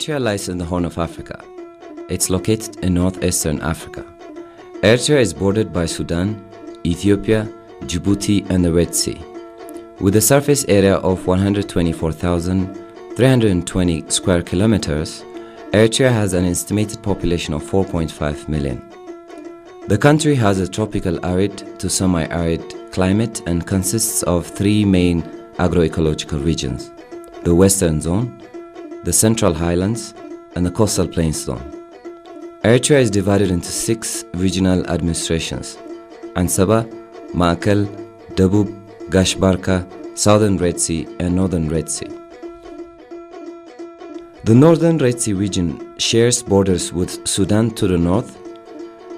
Eritrea lies in the Horn of Africa. It's located in northeastern Africa. Eritrea is bordered by Sudan, Ethiopia, Djibouti, and the Red Sea. With a surface area of 124,320 square kilometers, Eritrea has an estimated population of 4.5 million. The country has a tropical arid to semi-arid climate and consists of three main agroecological regions: the Western Zone, the Central Highlands, and the Coastal Plains Zone. Eritrea is divided into 6 regional administrations: Ansaba, Ma'akal, Dabub, Gashbarka, Southern Red Sea, and Northern Red Sea. The Northern Red Sea region shares borders with Sudan to the north,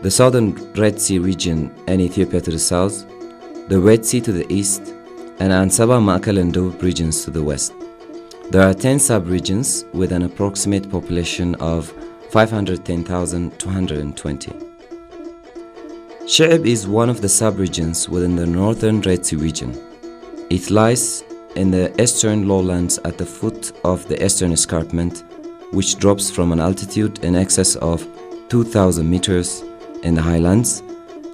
the Southern Red Sea region and Ethiopia to the south, the Red Sea to the east, and Ansaba, Ma'akal, and Dabub regions to the west. There are 10 sub-regions with an approximate population of 510,220. Sheeb is one of the sub-regions within the Northern Red Sea region. It lies in the eastern lowlands at the foot of the eastern escarpment, which drops from an altitude in excess of 2,000 meters in the highlands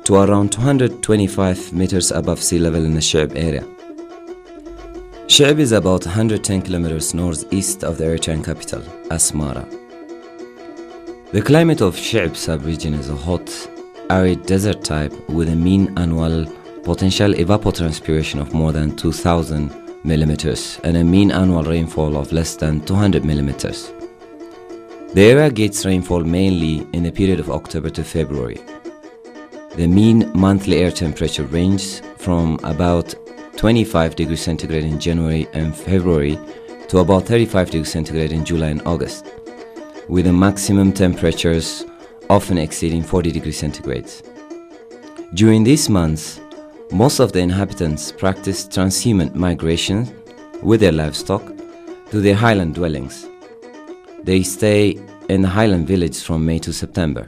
to around 225 meters above sea level in the Sheeb area. Sheeb is about 110 kilometers northeast of the Eritrean capital, Asmara. The climate of Sheeb sub-region is a hot, arid desert type with a mean annual potential evapotranspiration of more than 2,000 millimeters and a mean annual rainfall of less than 200 millimeters. The area gets rainfall mainly in the period of October to February. The mean monthly air temperature ranges from about 25 degrees centigrade in January and February to about 35 degrees centigrade in July and August, with the maximum temperatures often exceeding 40 degrees centigrade. During these months, most of the inhabitants practice transhuman migration with their livestock to their highland dwellings. They stay in the highland village from May to September.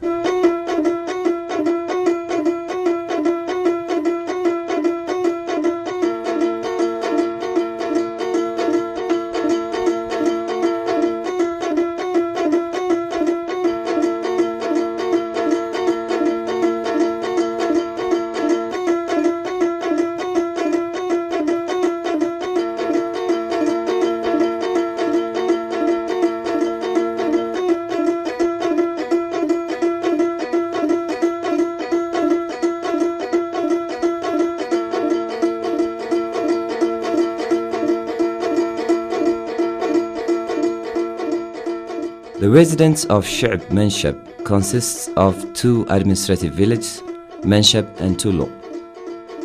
The residents of Sheeb Mensheb consists of 2 administrative villages, Mensheb and Tulo.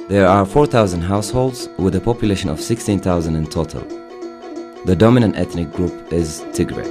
There are 4,000 households with a population of 16,000 in total. The dominant ethnic group is Tigray.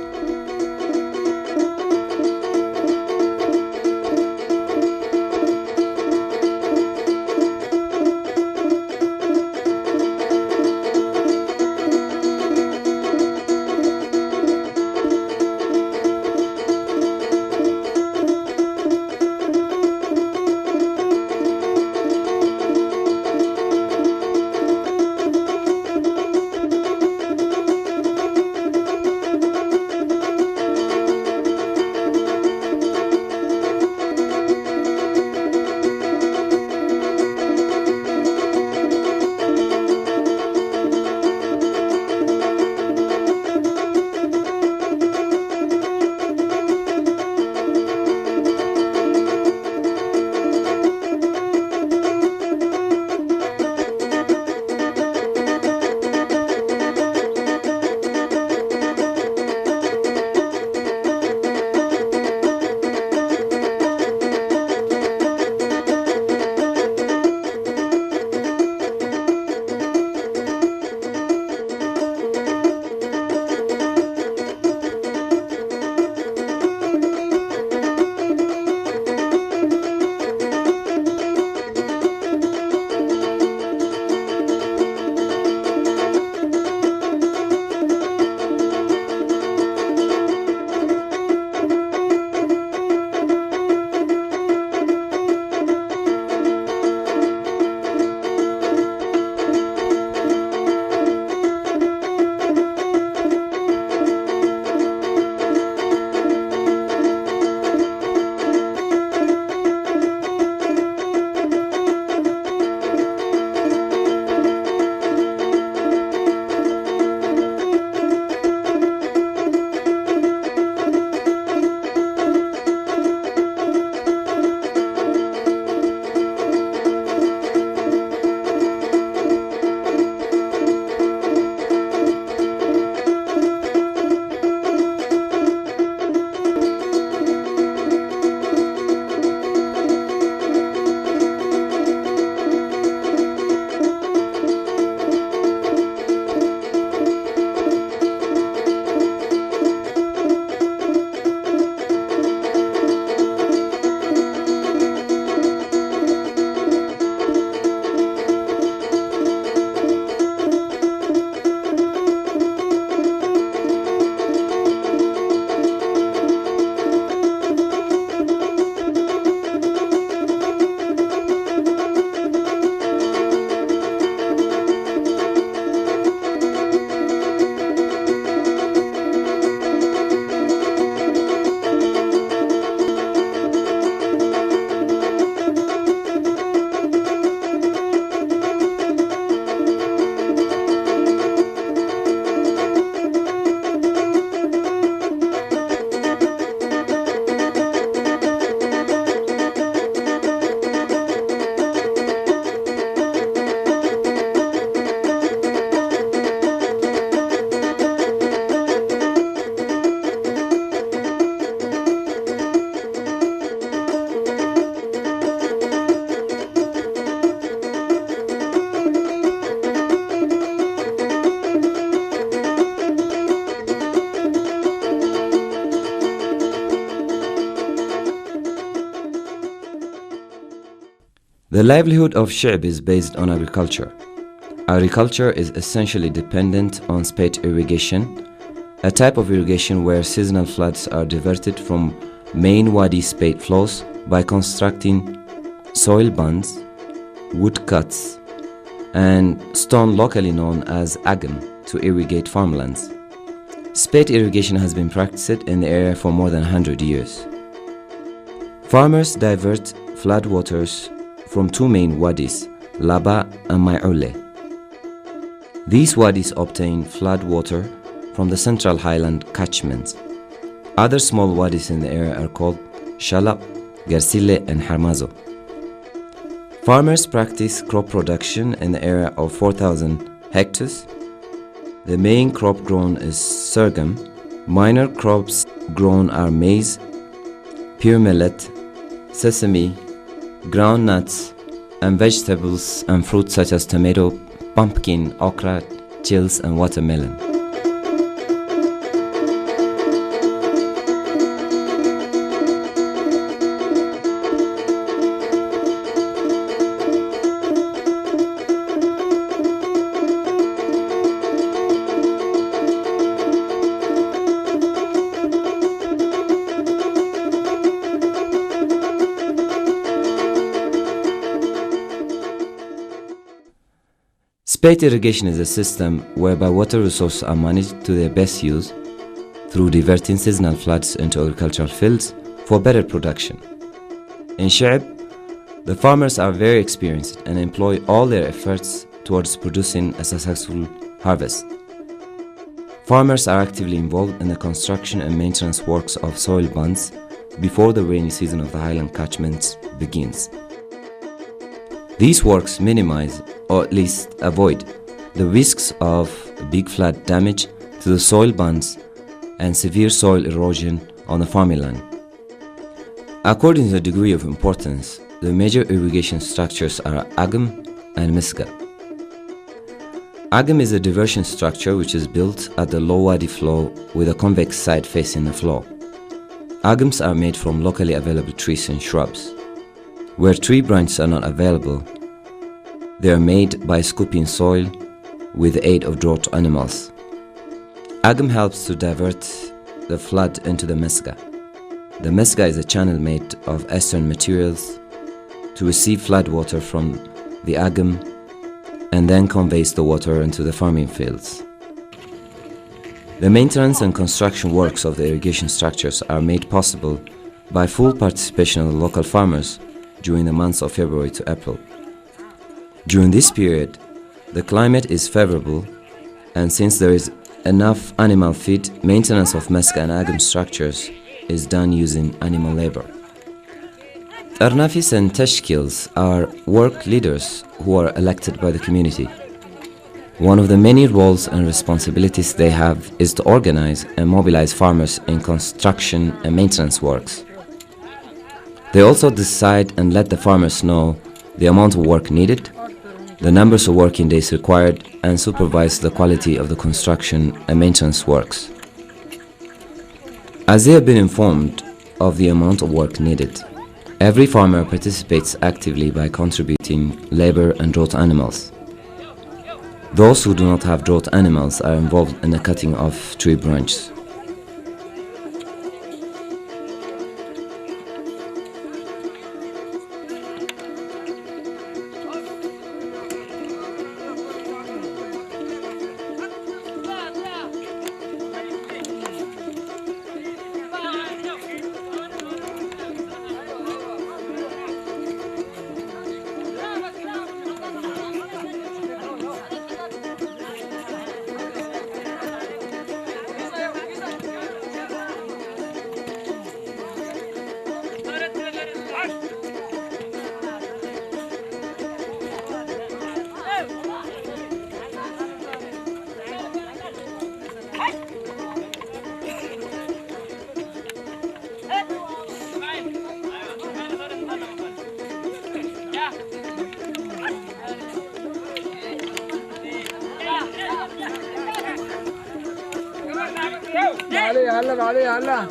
The livelihood of Sheeb is based on agriculture. Agriculture is essentially dependent on spate irrigation, a type of irrigation where seasonal floods are diverted from main wadi spate flows by constructing soil bunds, wood cuts, and stone locally known as agam to irrigate farmlands. Spate irrigation has been practiced in the area for more than 100 years. Farmers divert floodwaters from two main wadis, Laba and Mai'ule. These wadis obtain flood water from the central highland catchments. Other small wadis in the area are called Shalab, Garsile, and Harmazo. Farmers practice crop production in the area of 4,000 hectares. The main crop grown is sorghum. Minor crops grown are maize, pure millet, sesame, ground nuts, and vegetables and fruits such as tomato, pumpkin, okra, chills, and watermelon. Spate irrigation is a system whereby water resources are managed to their best use through diverting seasonal floods into agricultural fields for better production. In Sheeb, the farmers are very experienced and employ all their efforts towards producing a successful harvest. Farmers are actively involved in the construction and maintenance works of soil bunds before the rainy season of the highland catchments begins. These works minimize, or at least avoid, the risks of big flood damage to the soil bunds and severe soil erosion on the farming land. According to the degree of importance, the major irrigation structures are agam and misga. Agam is a diversion structure which is built at the low wadi flow with a convex side facing the flow. Agams are made from locally available trees and shrubs. Where tree branches are not available, they are made by scooping soil with the aid of draught animals. Agam helps to divert the flood into the mesga. The mesga is a channel made of eastern materials to receive flood water from the agam and then conveys the water into the farming fields. The maintenance and construction works of the irrigation structures are made possible by full participation of the local farmers during the months of February to April. During this period, the climate is favorable, and since there is enough animal feed, maintenance of mesga and agam structures is done using animal labor. Arnafis and tashkils are work leaders who are elected by the community. One of the many roles and responsibilities they have is to organize and mobilize farmers in construction and maintenance works. They also decide and let the farmers know the amount of work needed, the numbers of working days required, and supervise the quality of the construction and maintenance works. As they have been informed of the amount of work needed, every farmer participates actively by contributing labor and draught animals. Those who do not have draught animals are involved in the cutting of tree branches. هلا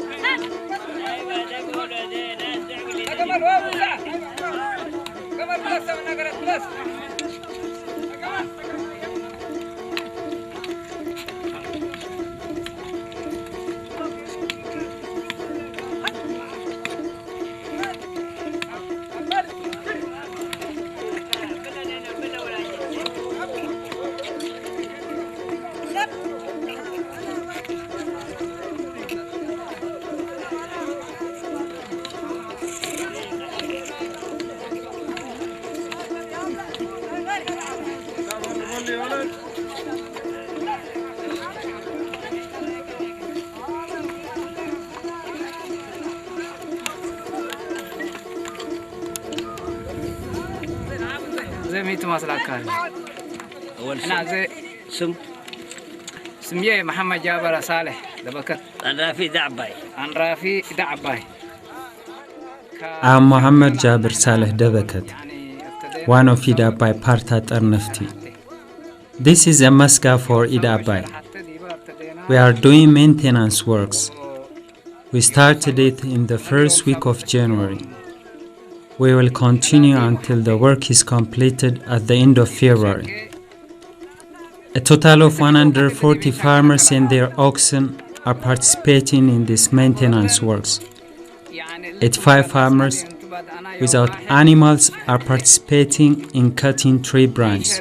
زي ميت مصر كان أول أنا زي سم سمية محمد جابر صالح دبكت أنا في دعباي عن رافي دعباي I'm Mohammed Jabir Saleh Debekat, one of Ida Abai Partat Arnafti. This is a maska for Ida Abai. We are doing maintenance works. We started it in the first week of January. We will continue until the work is completed at the end of February. A total of 140 farmers and their oxen are participating in these maintenance works. 85 farmers without animals are participating in cutting tree branches.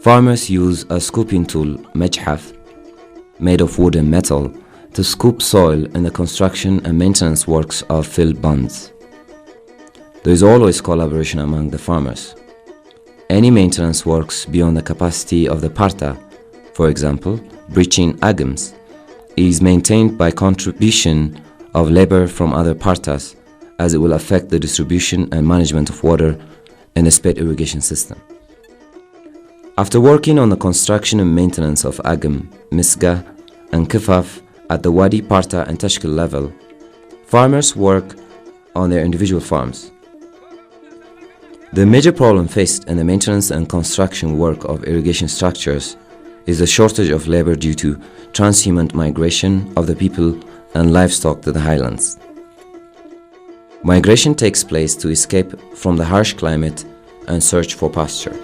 Farmers use a scooping tool, mejhaf, made of wood and metal, to scoop soil in the construction and maintenance works of filled bunds. There is always collaboration among the farmers. Any maintenance works beyond the capacity of the parta, for example, breaching agams, is maintained by contribution of labor from other partas, as it will affect the distribution and management of water in the Spate Irrigation system. After working on the construction and maintenance of agam, misga, and kifaf at the Wadi, Parta, and Tashkil level, farmers work on their individual farms. The major problem faced in the maintenance and construction work of irrigation structures is the shortage of labor due to transhuman migration of the people and livestock to the highlands. Migration takes place to escape from the harsh climate and search for pasture.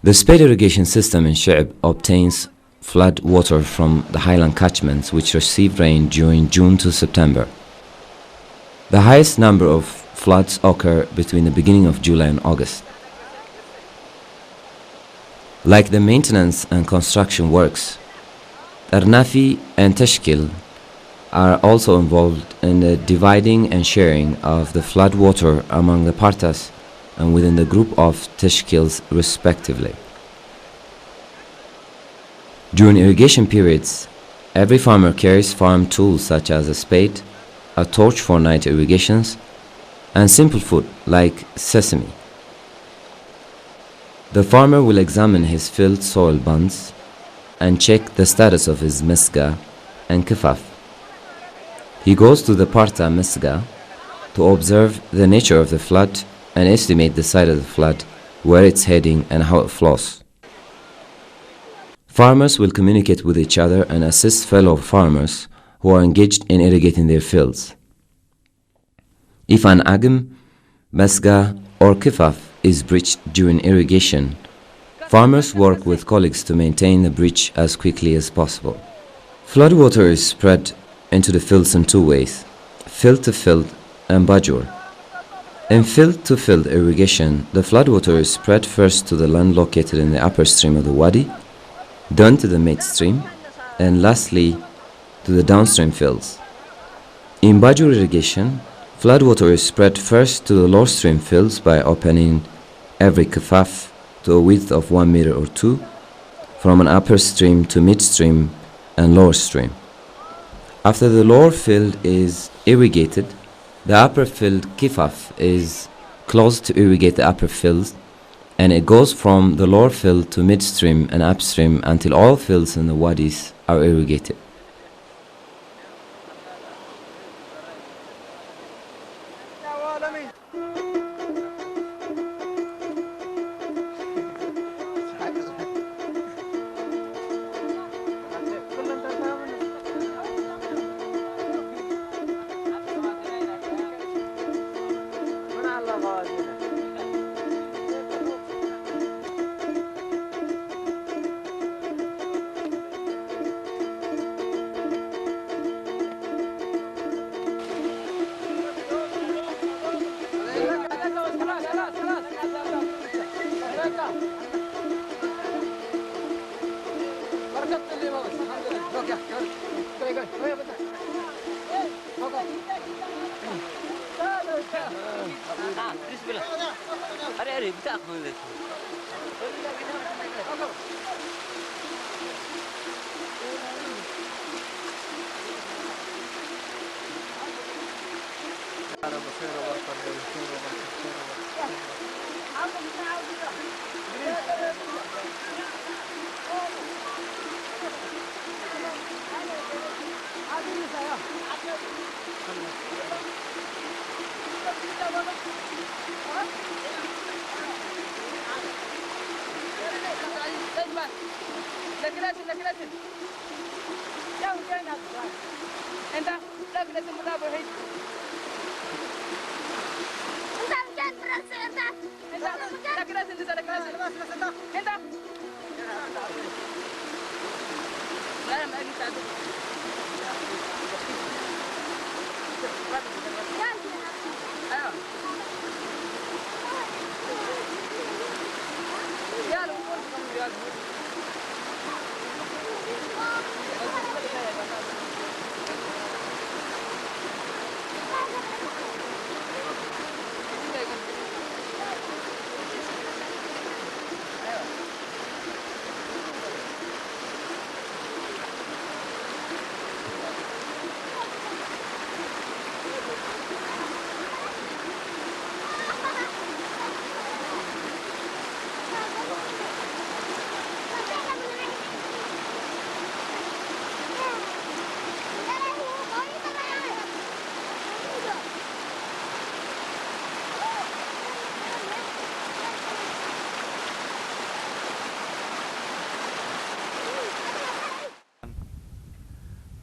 The Spate Irrigation system in Sheeb obtains flood water from the highland catchments which receive rain during June to September. The highest number of floods occur between the beginning of July and August. Like the maintenance and construction works, Arnafi and Tashkil are also involved in the dividing and sharing of the flood water among the partas and within the group of Tashkils respectively. During irrigation periods, every farmer carries farm tools such as a spade, a torch for night irrigations, and simple food like sesame. The farmer will examine his filled soil bunds and check the status of his mesga and kifaf. He goes to the Parta Mesga to observe the nature of the flood and estimate the side of the flood, where it's heading and how it flows. Farmers will communicate with each other and assist fellow farmers who are engaged in irrigating their fields. If an agam, mesga or kifaf is breached during irrigation, farmers work with colleagues to maintain the breach as quickly as possible. Floodwater is spread into the fields in two ways, field to field and bajur. In field to field irrigation, the floodwater is spread first to the land located in the upper stream of the wadi, then to the midstream, and lastly to the downstream fields. In bajur irrigation, floodwater is spread first to the lower stream fields by opening every kafaf to a width of 1 meter or 2, from an upper stream to midstream and lower stream. After the lower field is irrigated, the upper field kifaf is closed to irrigate the upper fields, and it goes from the lower field to midstream and upstream until all fields in the wadis are irrigated.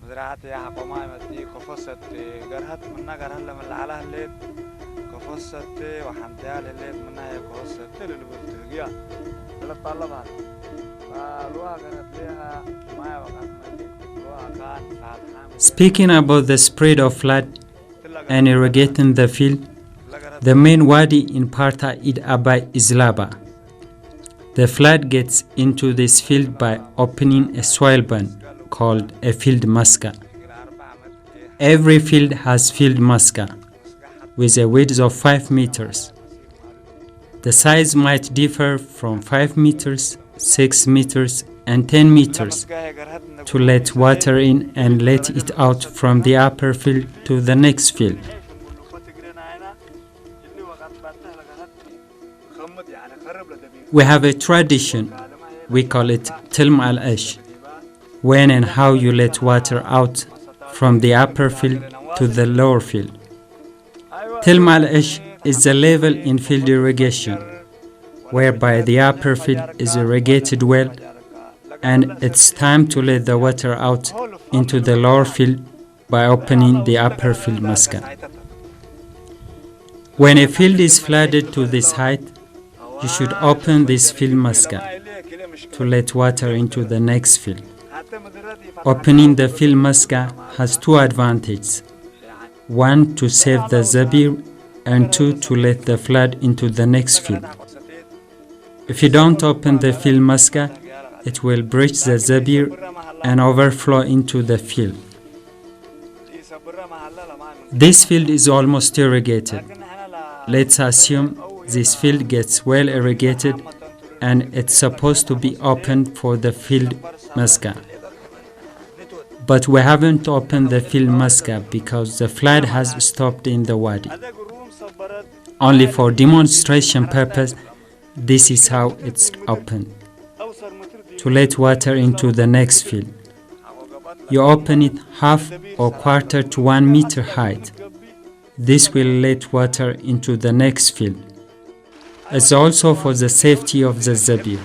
زراعتي حقوماي مدي كفصت جرهت منا جرهن لما العلاه الليل كفصت وحمدها الليل منا كفصت للبلد جيا للطلبة فلوها كانت لها ما وقت مدي لوها كان. Speaking about the spread of flood and irrigating the field, the main wadi in Parta Id Abai is Laba. The flood gets into this field by opening a soil band called a field maska. Every field has field maska with a width of 5 meters. The size might differ from 5 meters, 6 meters, and 10 meters to let water in and let it out from the upper field to the next field. We have a tradition, we call it Tilm al-Ash, when and how you let water out from the upper field to the lower field. Tilma al-Ish is the level in field irrigation, whereby the upper field is irrigated well, and it's time to let the water out into the lower field by opening the upper field maska. When a field is flooded to this height, you should open this field maska to let water into the next field. Opening the field maska has two advantages. One, to save the zabir, and two, to let the flood into the next field. If you don't open the field maska, it will breach the zabir and overflow into the field. This field is almost irrigated. Let's assume this field gets well irrigated and it's supposed to be opened for the field maska. But we haven't opened the field maska because the flood has stopped in the wadi. Only for demonstration purpose, this is how it's opened. To let water into the next field, you open it half or quarter to 1 meter height. This will let water into the next field. It's also for the safety of the zabir.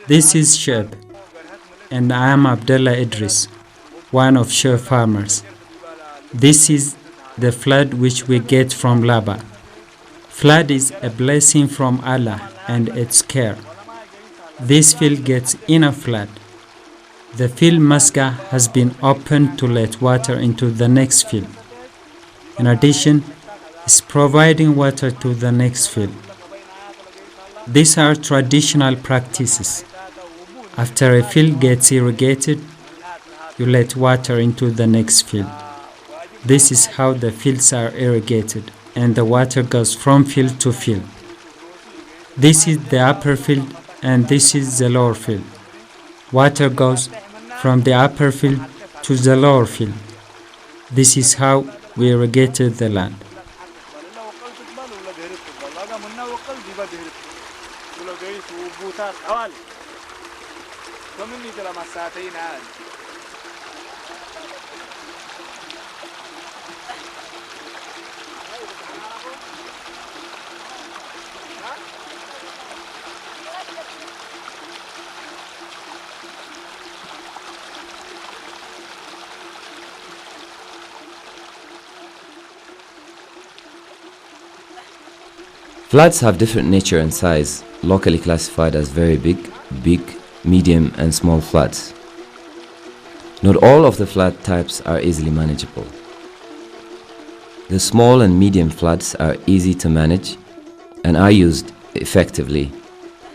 This is Sheeb, and I am Abdullah Idris, one of Sheeb farmers. This is the flood which we get from Laba. Flood is a blessing from Allah and its care. This field gets enough flood. The field maska has been opened to let water into the next field. In addition, it's providing water to the next field. These are traditional practices. After a field gets irrigated, you let water into the next field. This is how the fields are irrigated, and the water goes from field to field. This is the upper field and this is the lower field. Water goes from the upper field to the lower field. This is how we irrigated the land. Floods have different nature and size, locally classified as very big, medium, and small floods. Not all of the flood types are easily manageable. The small and medium floods are easy to manage and are used effectively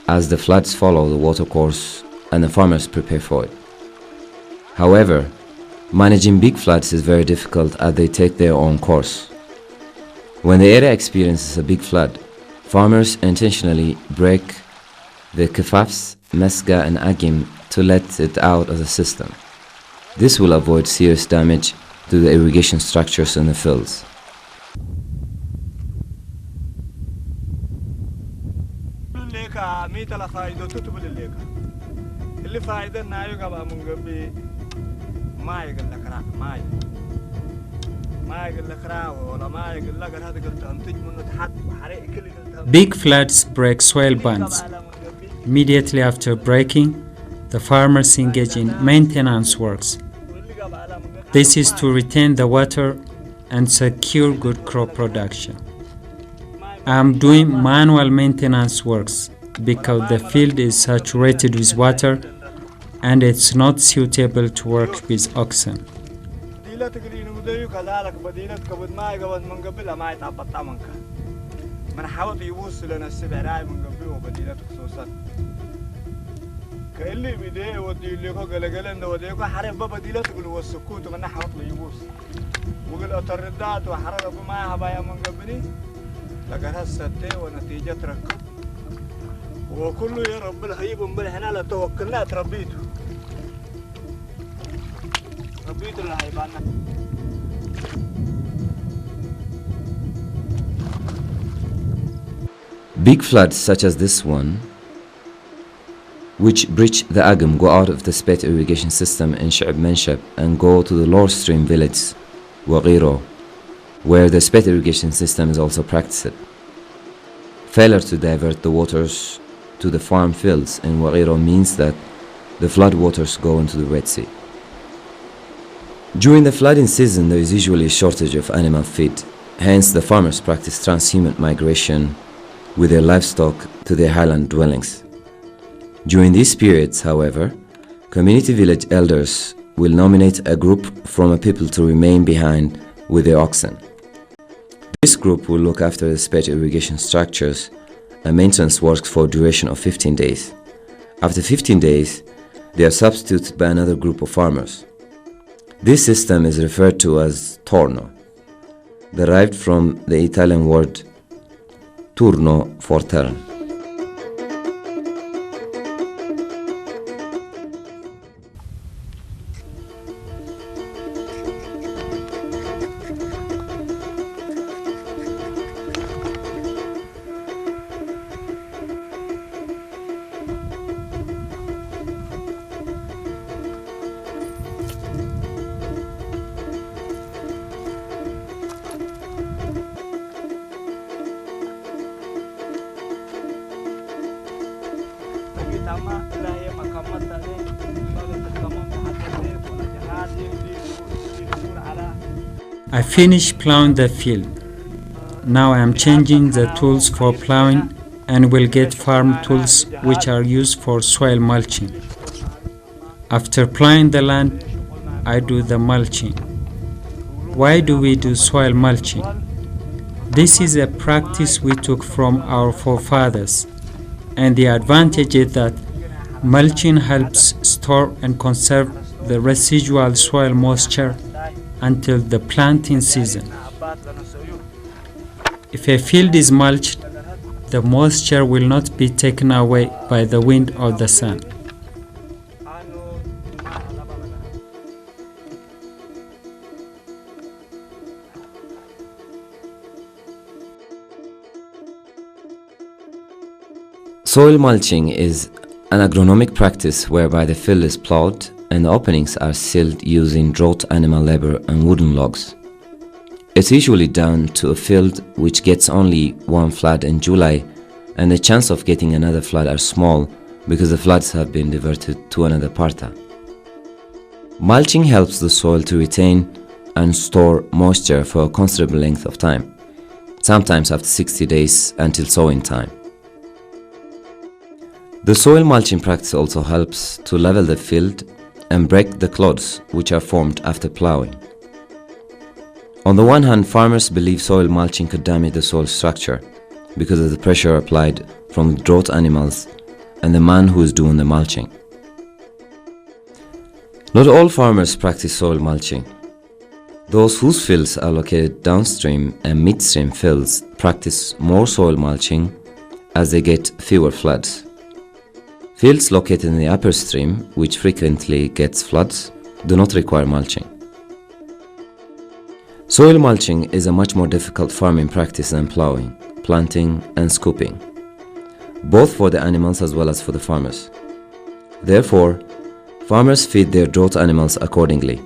as the floods follow the watercourse and the farmers prepare for it. However, managing big floods is very difficult as they take their own course. When the area experiences a big flood, farmers intentionally break the kafafs, maska, and agim to let it out of the system. This will avoid serious damage to the irrigation structures in the fields. Big floods break soil bands. Immediately after breaking, the farmers engage in maintenance works. This is to retain the water and secure good crop production. I am doing manual maintenance works because the field is saturated with water and it's not suitable to work with oxen. من حاول يوصل لنا السبعراي من قبله وبديلات خصوصا كاللي بديه ودي اللي هو قال انه وديكو حرب بديلات يقول والسكوت من حاول يبوس وقال اتردات وحرب معها بايا من قبلي لقى هسته ونتيجه ركب وكله يا رب الهيب من هنا لا توكلنا تربيته اللي هيبانا Big floods such as this one, which breach the Agam, go out of the Spate Irrigation system in Sheeb and go to the lower stream village, Wagiro, where the Spate Irrigation system is also practiced. Failure to divert the waters to the farm fields in Wagiro means that the flood waters go into the Red Sea. During the flooding season, there is usually a shortage of animal feed. Hence, the farmers practice transhumant migration with their livestock to their highland dwellings. During these periods, however, community village elders will nominate a group from a people to remain behind with their oxen. This group will look after the Spate irrigation structures and maintenance works for a duration of 15 days. After 15 days, they are substituted by another group of farmers. This system is referred to as torno, derived from the Italian word turno for turn. I finished plowing the field. Now I am changing the tools for plowing and will get farm tools which are used for soil mulching. After plowing the land, I do the mulching. Why do we do soil mulching? This is a practice we took from our forefathers, and the advantage is that mulching helps store and conserve the residual soil moisture until the planting season. If a field is mulched, the moisture will not be taken away by the wind or the sun. Soil mulching is an agronomic practice whereby the field is plowed and the openings are sealed using drought animal labor and wooden logs. It's usually done to a field which gets only one flood in July, and the chance of getting another flood are small because the floods have been diverted to another parta. Mulching helps the soil to retain and store moisture for a considerable length of time, sometimes after 60 days until sowing time. The soil mulching practice also helps to level the field and break the clods which are formed after plowing. On the one hand, farmers believe soil mulching could damage the soil structure because of the pressure applied from the drought animals and the man who is doing the mulching. Not all farmers practice soil mulching. Those whose fields are located downstream and midstream fields practice more soil mulching as they get fewer floods. Fields located in the upper stream, which frequently gets floods, do not require mulching. Soil mulching is a much more difficult farming practice than plowing, planting, and scooping, both for the animals as well as for the farmers. Therefore, farmers feed their drought animals accordingly.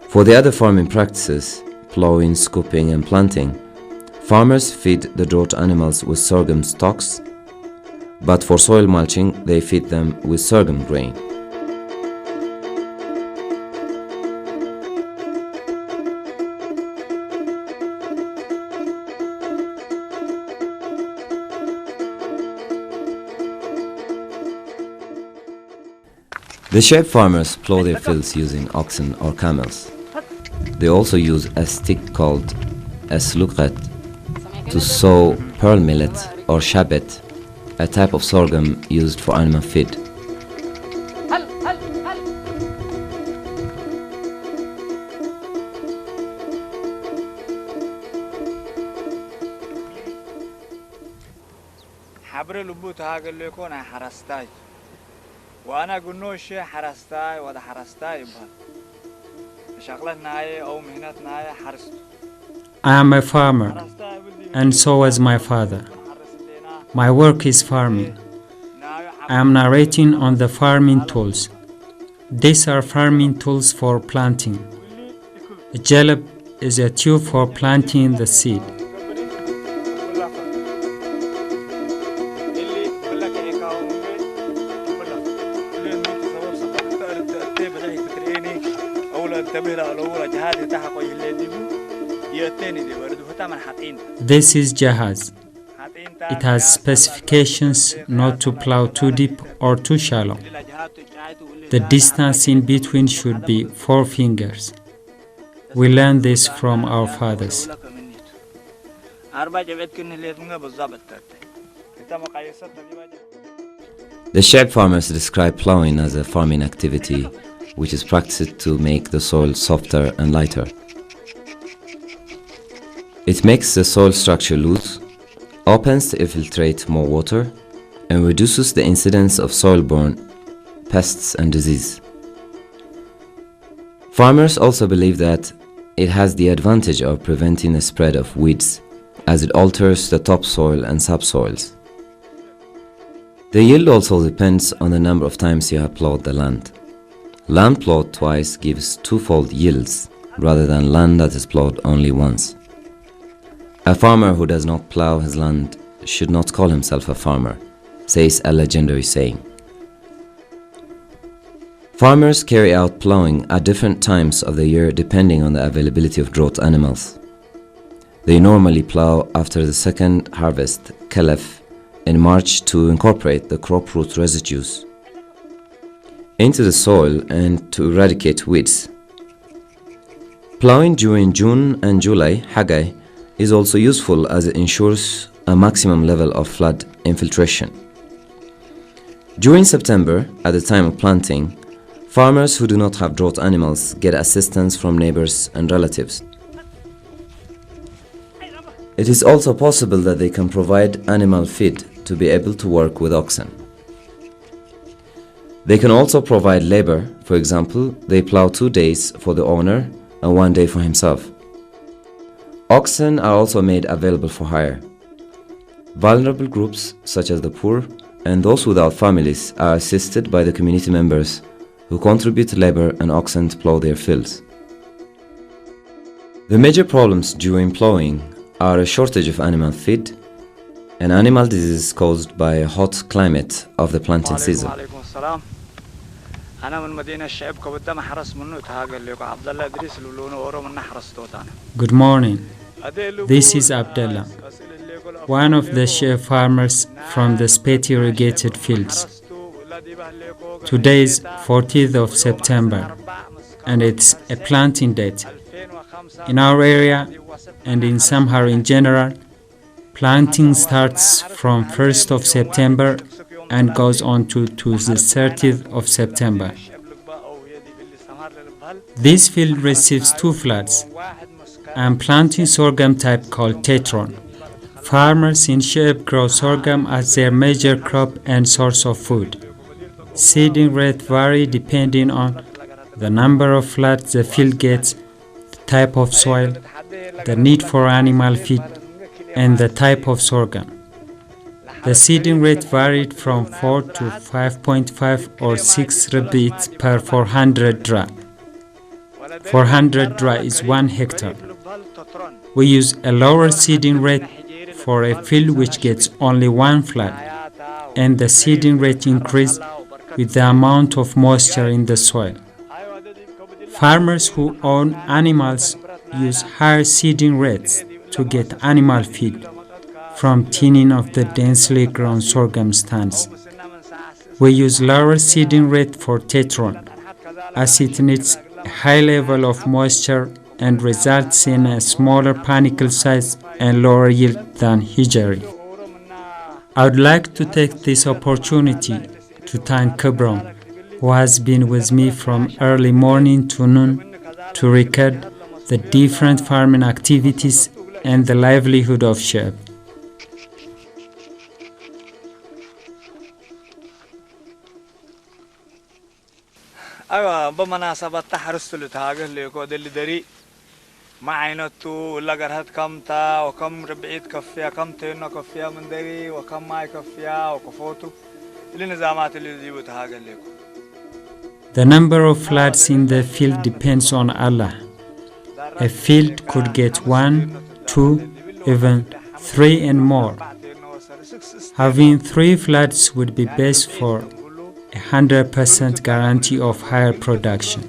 For the other farming practices, plowing, scooping, and planting, farmers feed the drought animals with sorghum stalks, but for soil mulching, they feed them with sorghum grain. The Sheeb farmers plow their fields using oxen or camels. They also use a stick called a sluqat to sow pearl millet or shabet, a type of sorghum used for animal feed. حبر لبوت هاقل ليكون حرستاي وانا قلنو شي حرستاي ودا حرستاي بها شغلتنا هاي او مهنتنا هاي حرست. I am a farmer, and so was my father. My work is farming. I am narrating on the farming tools. These are farming tools for planting. A jalab is a tube for planting the seed. This is jahaz. It has specifications not to plow too deep or too shallow. The distance in between should be 4 fingers. We learned this from our fathers. The Sheeb farmers describe plowing as a farming activity which is practiced to make the soil softer and lighter. It makes the soil structure loose, opens to infiltrate more water, and reduces the incidence of soil-borne pests and disease. Farmers also believe that it has the advantage of preventing the spread of weeds, as it alters the topsoil and subsoils. The yield also depends on the number of times you have plowed the land. Land plowed twice gives twofold yields, rather than land that is plowed only once. A farmer who does not plow his land should not call himself a farmer, says a legendary saying. Farmers carry out plowing at different times of the year depending on the availability of drought animals. They normally plow after the second harvest, calaf, in March to incorporate the crop root residues into the soil and to eradicate weeds. Plowing during June and July, Haggai, is also useful as it ensures a maximum level of flood infiltration. During September, at the time of planting, farmers who do not have drought animals get assistance from neighbors and relatives. It is also possible that they can provide animal feed to be able to work with oxen. They can also provide labor. For example, they plow 2 days for the owner and 1 day for himself. Oxen are also made available for hire. Vulnerable groups such as the poor and those without families are assisted by the community members who contribute labor and oxen to plow their fields. The major problems during plowing are a shortage of animal feed and animal disease caused by a hot climate of the planting season. Good morning. This is Abdullah, one of the Sheeb farmers from the Spate irrigated fields. Today is 14th of September and it's a planting date. In our area and in Samhar in general, planting starts from 1st of September and goes on to the 30th of September. This field receives 2 floods. I am planting sorghum type called Tetron. Farmers in Sheeb grow sorghum as their major crop and source of food. Seeding rate vary depending on the number of floods the field gets, the type of soil, the need for animal feed, and the type of sorghum. The seeding rate varied from 4 to 5.5 or 6 repeats per 400 dra. 400 dra is 1 hectare. We use a lower seeding rate for a field which gets only 1 flood, and the seeding rate increases with the amount of moisture in the soil. Farmers who own animals use higher seeding rates to get animal feed from thinning of the densely grown sorghum stands. We use lower seeding rate for Tetron as it needs a high level of moisture and results in a smaller panicle size and lower yield than Hijari. I would like to take this opportunity to thank Kebron, who has been with me from early morning to noon to record the different farming activities and the livelihood of Sheeb. أيوة بمناسبة تحرست لتهاجر ليكو دل دري ما عينتو ولا قرهت كم تا وكم ربعيت كفيها كم تينو كفيها من دري وكم ماي كفيها وكفوتو اللي نظامات اللي يجيبوها قال لكم. The number of floods in the field depends on Allah. A field could get 1, 2, even 3 and more. Having 3 floods would be best for 100% guarantee of higher production.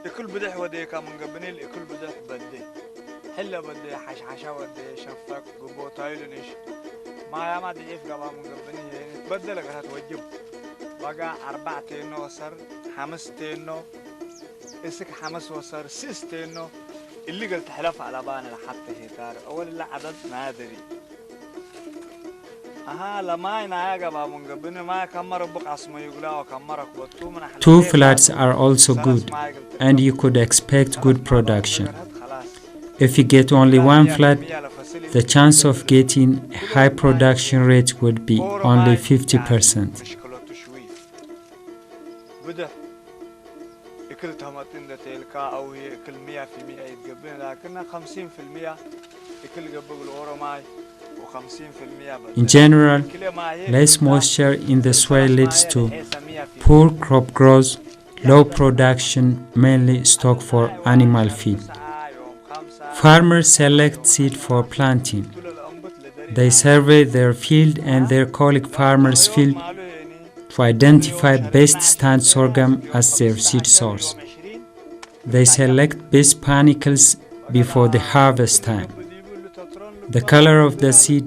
الكل بدح وديك من قبني الكل بدح بدي حلا بدي حشحشة ودي شفك قبوتايلنش ما ما ضعيف قبا من قبني يعني تبدل لك هتوجب بقى 4 تينو وصر 5 تينو اسك 5 وصر 6 تينو اللي قلت حلف على بان لحتى هيتار اول لا عدد نادري لما ينايا قبا من قبني ما كمر بقى اسمه يقول وكمرك وتو من 2 floods are also good, and you could expect good production. If you get only 1 flood, the chance of getting a high production rate would be only 50%. In general, less moisture in the soil leads to poor crop growth, low production, mainly stock for animal feed. Farmers select seed for planting. They survey their field and their colleague farmers' field to identify best stand sorghum as their seed source. They select best panicles before the harvest time. The color of the seed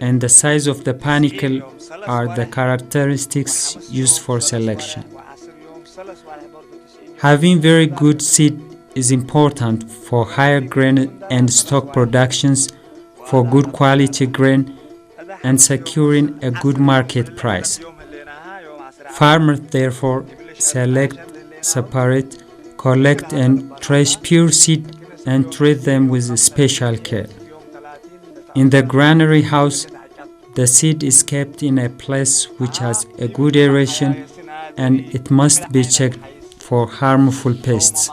and the size of the panicle are the characteristics used for selection. Having very good seed is important for higher grain and stock productions, for good quality grain, and securing a good market price. Farmers therefore select, separate, collect and trace pure seed and treat them with special care. In the granary house, the seed is kept in a place which has a good aeration, and it must be checked for harmful pests.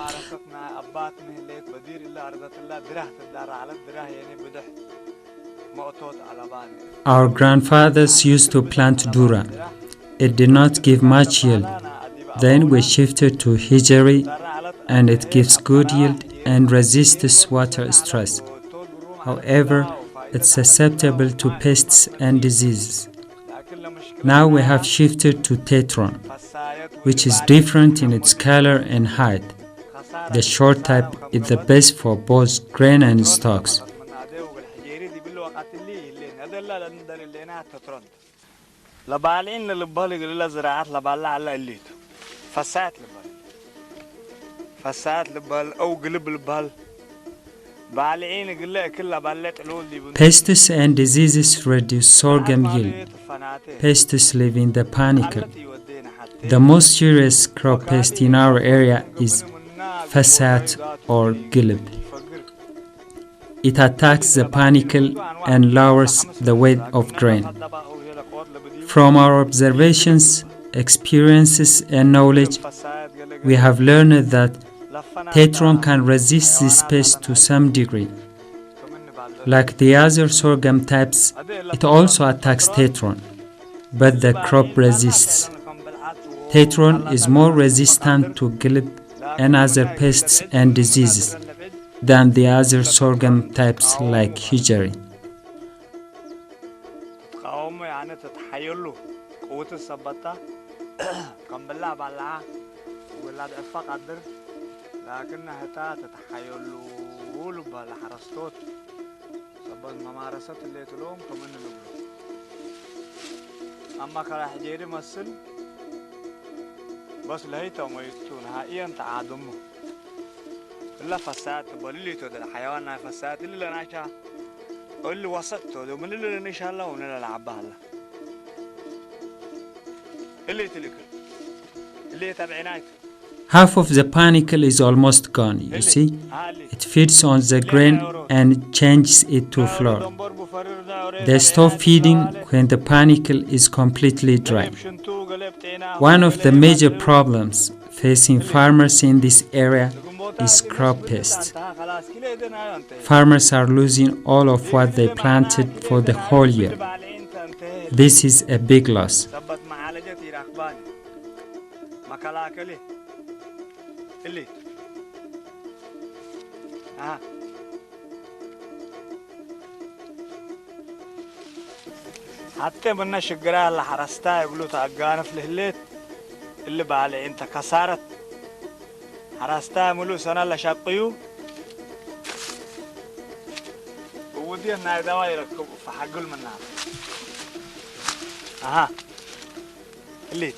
Our grandfathers used to plant dura. It did not give much yield. Then we shifted to hijri, and it gives good yield and resists water stress. However, it's susceptible to pests and diseases. Now we have shifted to tetron, which is different in its color and height. The short type is the best for both grain and stalks. Pests and diseases reduce sorghum yield. Pests live in the panicle. The most serious crop pest in our area is fasat or gilib. It attacks the panicle and lowers the weight of grain. From our observations, experiences, and knowledge, we have learned that tetron can resist this pest to some degree. Like the other sorghum types, it also attacks tetron, but the crop resists. Tetron is more resistant to gilib and other pests and diseases than the other sorghum types like hijri. لكنها تتحيلوا بالحرستوت سبب ممارسات اللي تلوم كمان نقول أما كراح جيري مسل بس لهيته وما يتون هائيا تعادمه إلا فساد باللي تود الحيوان فساد اللي ناشا اللي وسطته ومن اللي نشاء الله ونلا لعبها الله اللي تلك اللي تبعنايته. Half of the panicle is almost gone, you see. It feeds on the grain and changes it to flour. They stop feeding when the panicle is completely dry. One of the major problems facing farmers in this area is crop pests. Farmers are losing all of what they planted for the whole year. This is a big loss. حتى بدنا شجرة اللي حرستها يقولوا تأجانا في الهليت اللي بعلي انت كسرت حرستها ملو سنة اللي شقيو ودي الناي دوا يركبوا فحقول منها الليت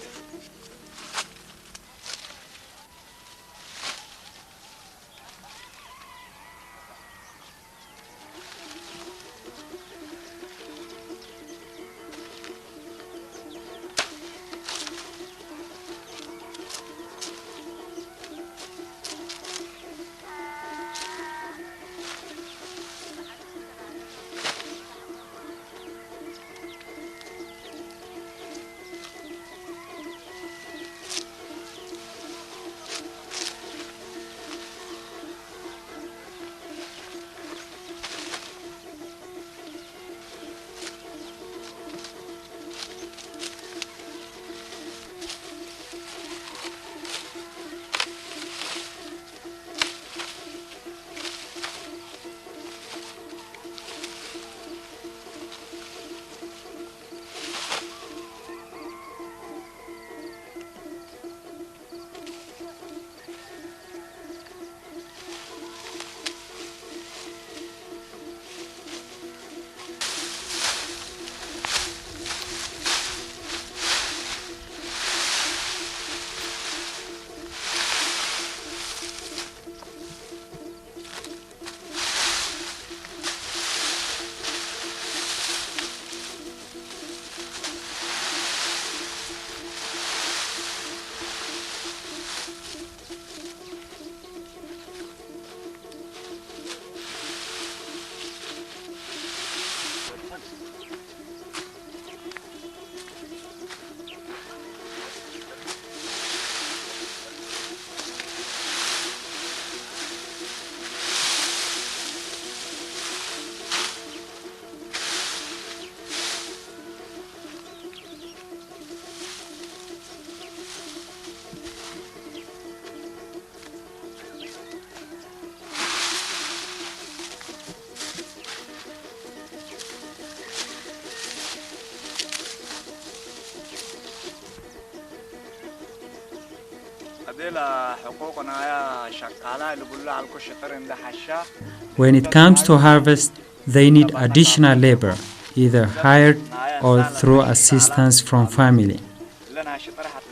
When it comes to harvest, they need additional labor, either hired or through assistance from family.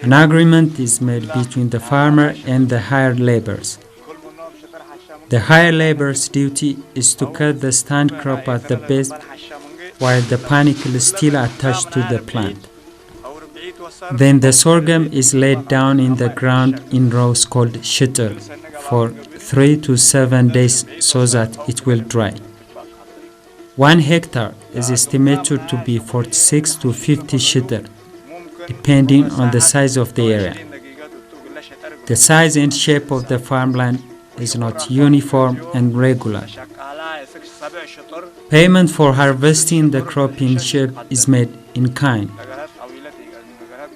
An agreement is made between the farmer and the hired laborers. The hired laborer's duty is to cut the stand crop at the base while the panicle is still attached to the plant. Then the sorghum is laid down in the ground in rows called shitr for 3 to 7 days so that it will dry. 1 hectare is estimated to be 46 to 50 shitr, depending on the size of the area. The size and shape of the farmland is not uniform and regular. Payment for harvesting the crop in Sheeb is made in kind.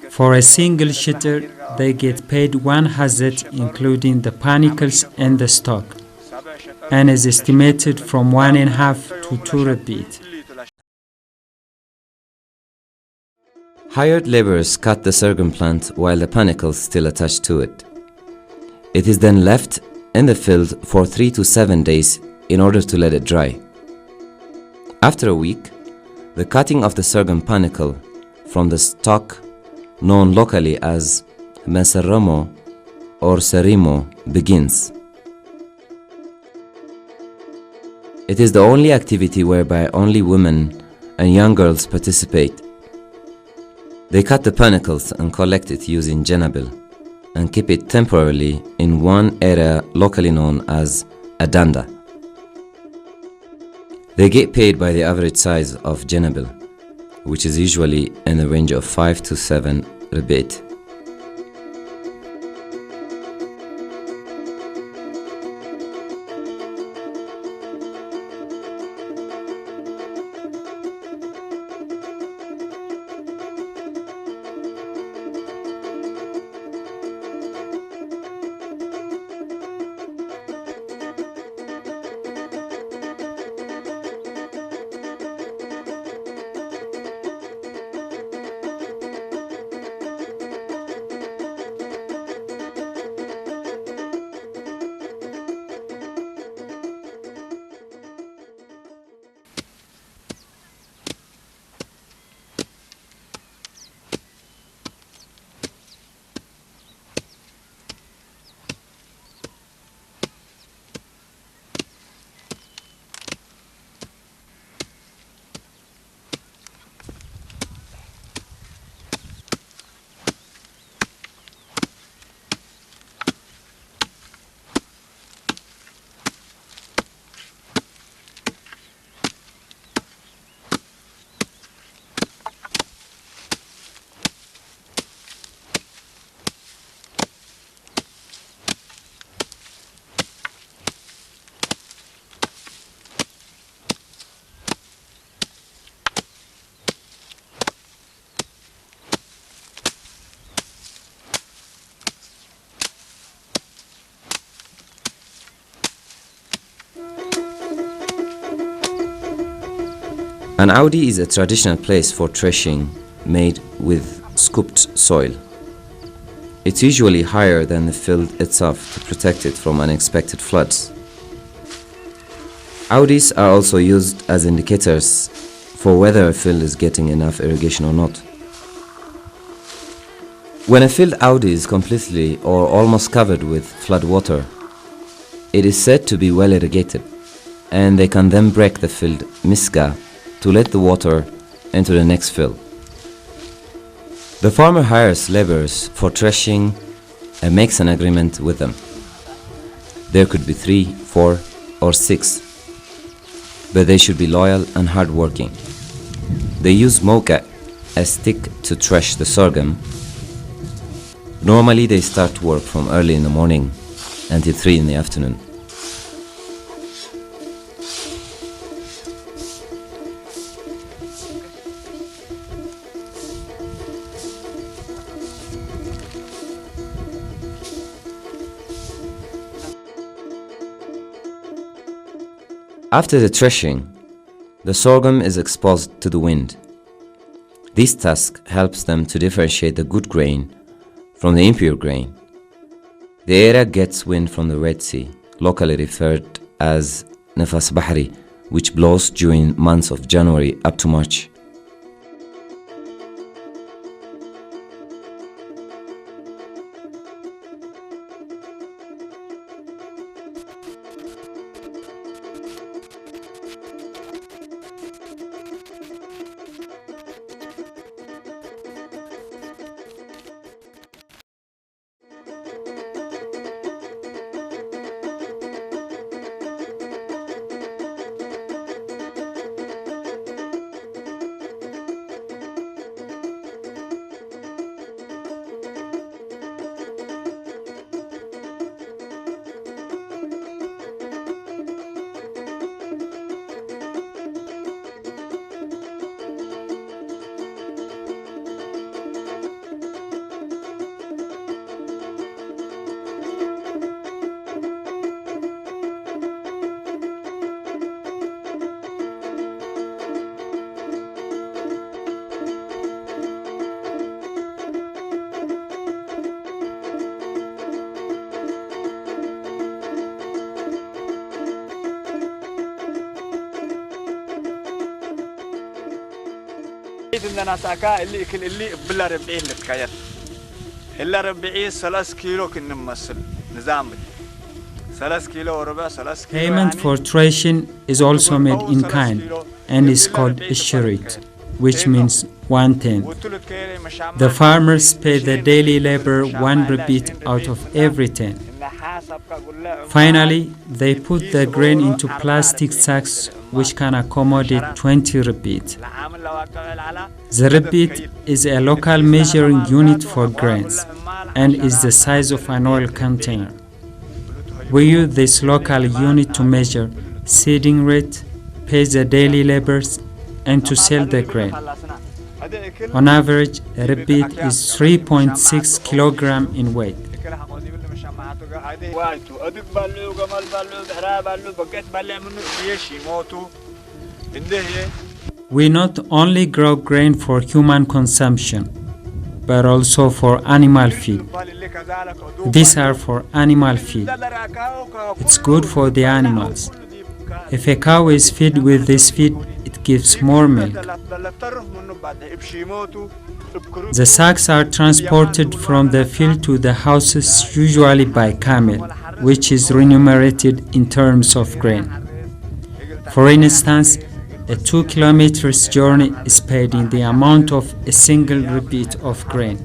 For a single shitr, they get paid 1 hazet including the panicles and the stock, and is estimated from 1.5 to 2 repeat. Hired laborers cut the sorghum plant while the panicles still attached to it. It is then left in the field for 3 to 7 days in order to let it dry. After a week, the cutting of the sorghum panicle from the stalk, known locally as Mesaramo or Serimo, begins. It is the only activity whereby only women and young girls participate. They cut the panicles and collect it using jenabil and keep it temporarily in one area locally known as a danda. They get paid by the average size of jenabil, which is usually in the range of 5 to 7 rebate. An Audi is a traditional place for threshing made with scooped soil. It's usually higher than the field itself to protect it from unexpected floods. Audis are also used as indicators for whether a field is getting enough irrigation or not. When a field Audi is completely or almost covered with flood water, it is said to be well irrigated, and they can then break the field miska to let the water into the next field. The farmer hires laborers for threshing and makes an agreement with them. There could be 3, 4, or 6, but they should be loyal and hardworking. They use moka, a stick, to thresh the sorghum. Normally they start work from early in the morning until 3 in the afternoon. After the threshing, the sorghum is exposed to the wind. This task helps them to differentiate the good grain from the impure grain. The area gets wind from the Red Sea, locally referred as Nafas Bahri, which blows during months of January up to March. عندنا ساكا اللي كل اللي بلا ربعي اللي تكيت إلا ربعي 3 كيلو كنا نمثل نظام 3 كيلو وربع 3 كيلو. Payment for threshing is also made in kind and is called ishirit, which means 1/10. The farmers pay the daily labor 1 rebit out of every 10. Finally, they put the grain into plastic sacks which can accommodate 20 rebit. The rebit is a local measuring unit for grains and is the size of an oil container. We use this local unit to measure seeding rate, pay the daily laborers, and to sell the grain. On average, a rebit is 3.6 kilogram in weight. We not only grow grain for human consumption, but also for animal feed. These are for animal feed. It's good for the animals. If a cow is fed with this feed, it gives more milk. The sacks are transported from the field to the houses, usually by camel, which is remunerated in terms of grain. For instance, a 2 kilometers journey is paid in the amount of a single rebit of grain.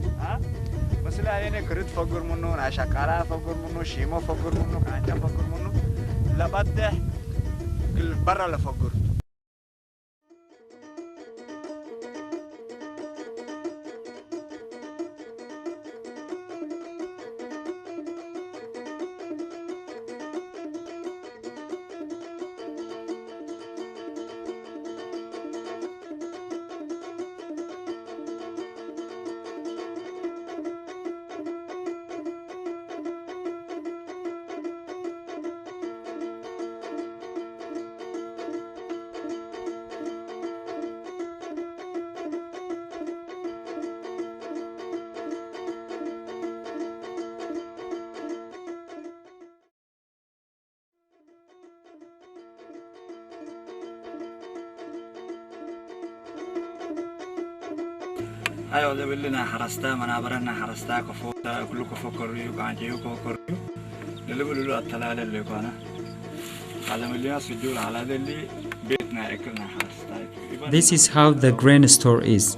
أيوة ده بلنا حرستا منابرنا حرستا كفوتا كل كفو كوريو كانجيو كفو كوريو اللي بيقولوا التلال اللي كنا على مليون سجول على ده اللي بيتنا أكلنا حرستا. This is how the grain store is.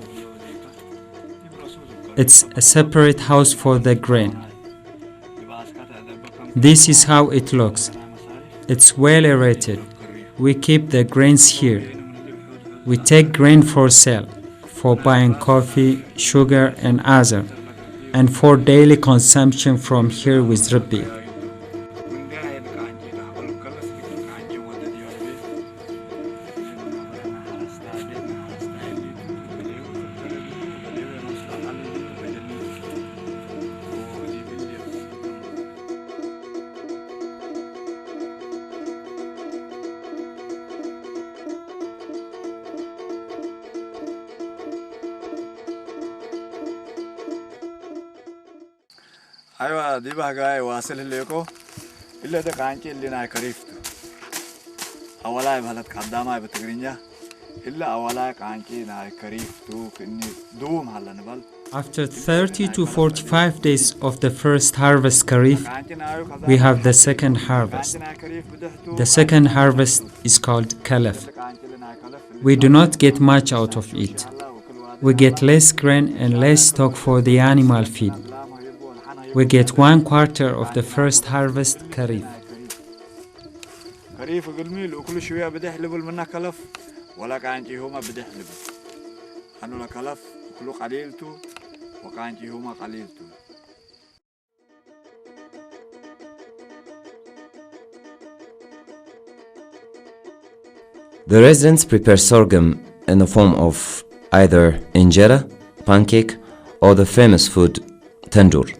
It's a separate house for the grain. This is how it looks. It's well aerated. We keep the grains here. We take grain for sale, for buying coffee, sugar and other, and for daily consumption from here with Rabbi. أيوة دي بقى جاي واصل الليكو إلا ده كانشي اللي ناي كريفتو أولاي بهلت خدامة بتقرينجا إلا أولاي كانشي ناي كريفتو كني دوم هلا نبال. After 30 to 45 days of the first harvest Karif, we have the second harvest. The second harvest is called Kalaf. We do not get much out of it. We get less grain and less stock for the animal feed. We get 1/4 of the first harvest Karif. كريف قلميل وكل شوية بدي يحلبوا منا كلف ولا كانجي هما بدي يحلبوا أنو لكلف وكل قليلتو وكانجي هما قليلتو. The residents prepare sorghum in the form of either injera, pancake, or the famous food tandoor.